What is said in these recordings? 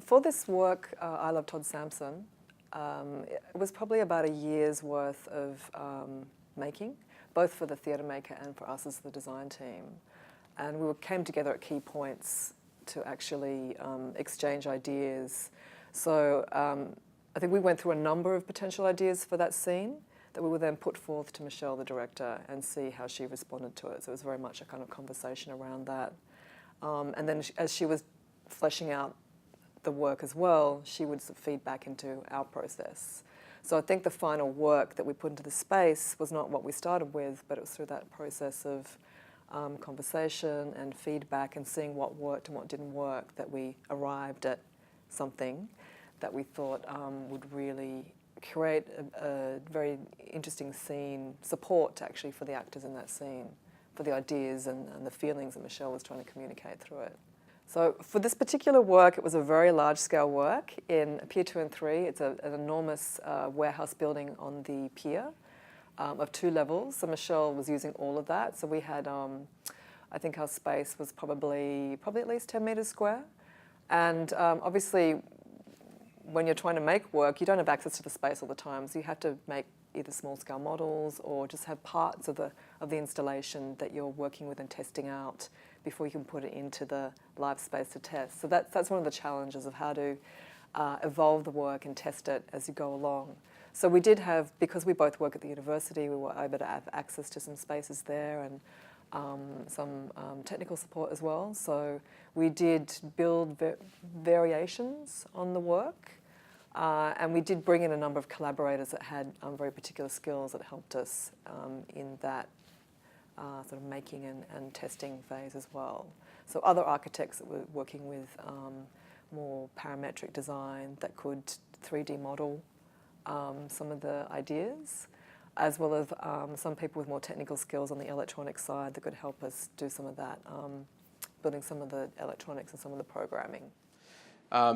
For this work, I Love Todd Sampson, it was probably about a year's worth of making, both for the theatre maker and for us as the design team. And we came together at key points to actually exchange ideas. So I think we went through a number of potential ideas for that scene that we would then put forth to Michelle, the director, and see how she responded to it. So it was very much a kind of conversation around that. And then as she was fleshing out the work as well, she would feed back into our process. So I think the final work that we put into the space was not what we started with, but it was through that process of conversation and feedback and seeing what worked and what didn't work that we arrived at something that we thought would really create a very interesting scene, support actually for the actors in that scene, for the ideas and the feelings that Michelle was trying to communicate through it. So for this particular work, it was a very large-scale work in Pier 2 and 3. It's an enormous warehouse building on the pier of 2 levels. So Michelle was using all of that. So we had, I think our space was probably at least 10 metres square. And obviously, when you're trying to make work, you don't have access to the space all the time. So you have to make either small-scale models or just have parts of the installation that you're working with and testing out before you can put it into the live space to test. So that's one of the challenges of how to evolve the work and test it as you go along. So we did have, because we both work at the university, we were able to have access to some spaces there and some technical support as well. So we did build variations on the work. And we did bring in a number of collaborators that had very particular skills that helped us in that sort of making and testing phase as well. So other architects that were working with more parametric design that could 3D model some of the ideas, as well as some people with more technical skills on the electronic side that could help us do some of that, building some of the electronics and some of the programming.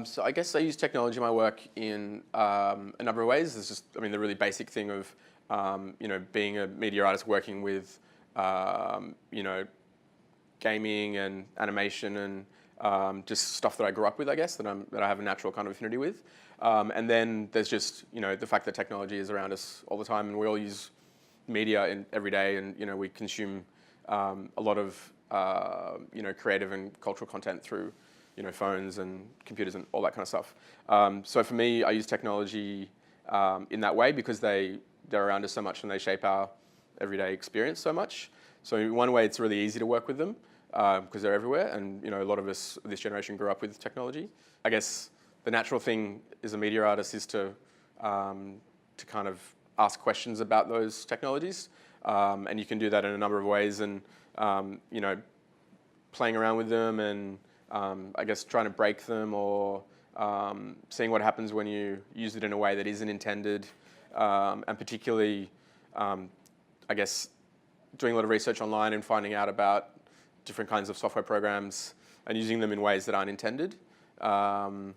So I guess I use technology in my work in a number of ways. There's just, the really basic thing of, being a media artist working with, gaming and animation and just stuff that I grew up with, I guess, that I have a natural kind of affinity with. And then there's just, the fact that technology is around us all the time and we all use media every day and, we consume a lot of, creative and cultural content through phones and computers and all that kind of stuff. So for me, I use technology in that way because they're around us so much and they shape our everyday experience so much. So in one way, it's really easy to work with them because they're everywhere, and a lot of us, this generation, grew up with technology. I guess the natural thing as a media artist is to kind of ask questions about those technologies, and you can do that in a number of ways, and playing around with them and I guess trying to break them or seeing what happens when you use it in a way that isn't intended, and particularly, I guess, doing a lot of research online and finding out about different kinds of software programs and using them in ways that aren't intended. And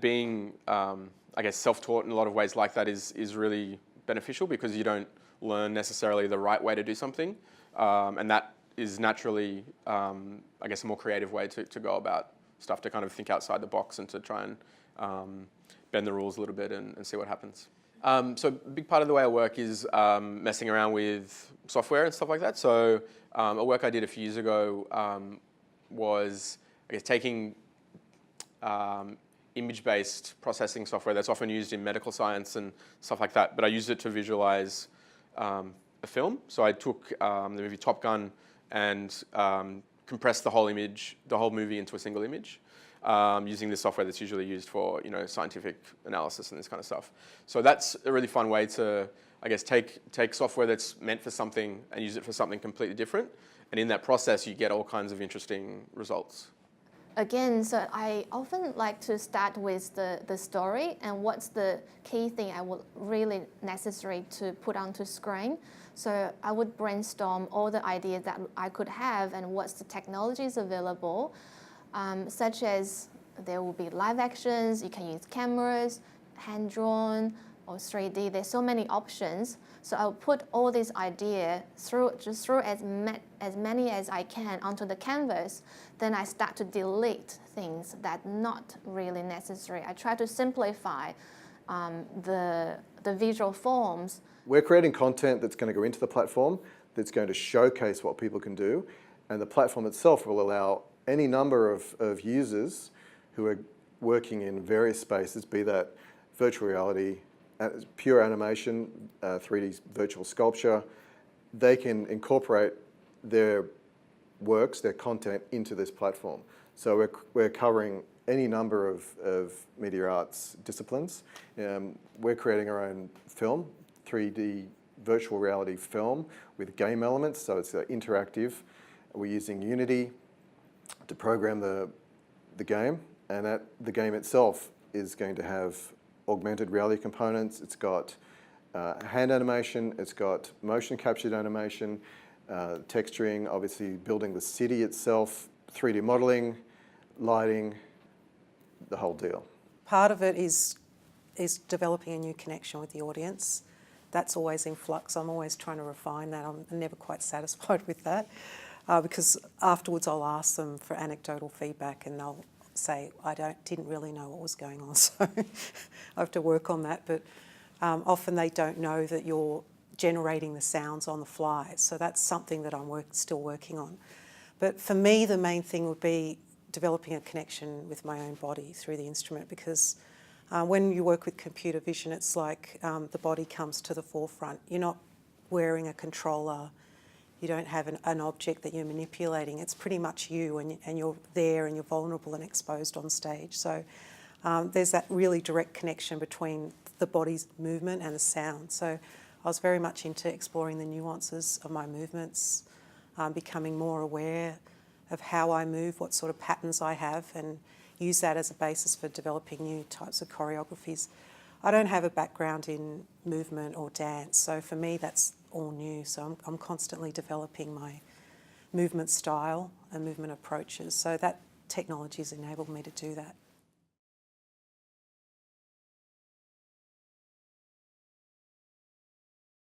being, I guess, self-taught in a lot of ways like that is really beneficial because you don't learn necessarily the right way to do something, and that is naturally, I guess, a more creative way to go about stuff, to kind of think outside the box and to try and bend the rules a little bit and see what happens. So a big part of the way I work is messing around with software and stuff like that. So a work I did a few years ago was, I guess, taking image-based processing software that's often used in medical science and stuff like that, but I used it to visualize a film. So I took the movie Top Gun and compress the whole movie into a single image, using this software that's usually used for scientific analysis and this kind of stuff. So that's a really fun way to, I guess, take software that's meant for something and use it for something completely different. And in that process, you get all kinds of interesting results. Again, so I often like to start with the story and what's the key thing I would really necessary to put onto screen. So I would brainstorm all the ideas that I could have and what's the technologies available, such as there will be live actions, you can use cameras, hand-drawn, or 3D. There's so many options. So I'll put all these ideas through as many as I can onto the canvas. Then I start to delete things that not really necessary. I try to simplify the visual forms. We're creating content that's going to go into the platform, that's going to showcase what people can do, and the platform itself will allow any number of users who are working in various spaces, be that virtual reality, pure animation, 3D virtual sculpture, they can incorporate their works, their content into this platform. So we're covering any number of media arts disciplines. We're creating our own film, 3D virtual reality film with game elements, so it's interactive. We're using Unity to program the game, and the game itself is going to have augmented reality components. It's got hand animation, it's got motion captured animation, texturing, obviously building the city itself, 3D modeling, lighting, the whole deal. Part of it is developing a new connection with the audience. That's always in flux. I'm always trying to refine that. I'm never quite satisfied with that because afterwards I'll ask them for anecdotal feedback and they'll say, didn't really know what was going on, so I have to work on that. But often they don't know that you're generating the sounds on the fly. So that's something that I'm still working on. But for me, the main thing would be developing a connection with my own body through the instrument, because when you work with computer vision, it's like the body comes to the forefront. You're not wearing a controller. You don't have an object that you're manipulating. It's pretty much you, and you're there and you're vulnerable and exposed on stage. So there's that really direct connection between the body's movement and the sound. So I was very much into exploring the nuances of my movements, becoming more aware of how I move, what sort of patterns I have, and use that as a basis for developing new types of choreographies. I don't have a background in movement or dance, so for me that's all new. So I'm constantly developing my movement style and movement approaches. So that technology has enabled me to do that.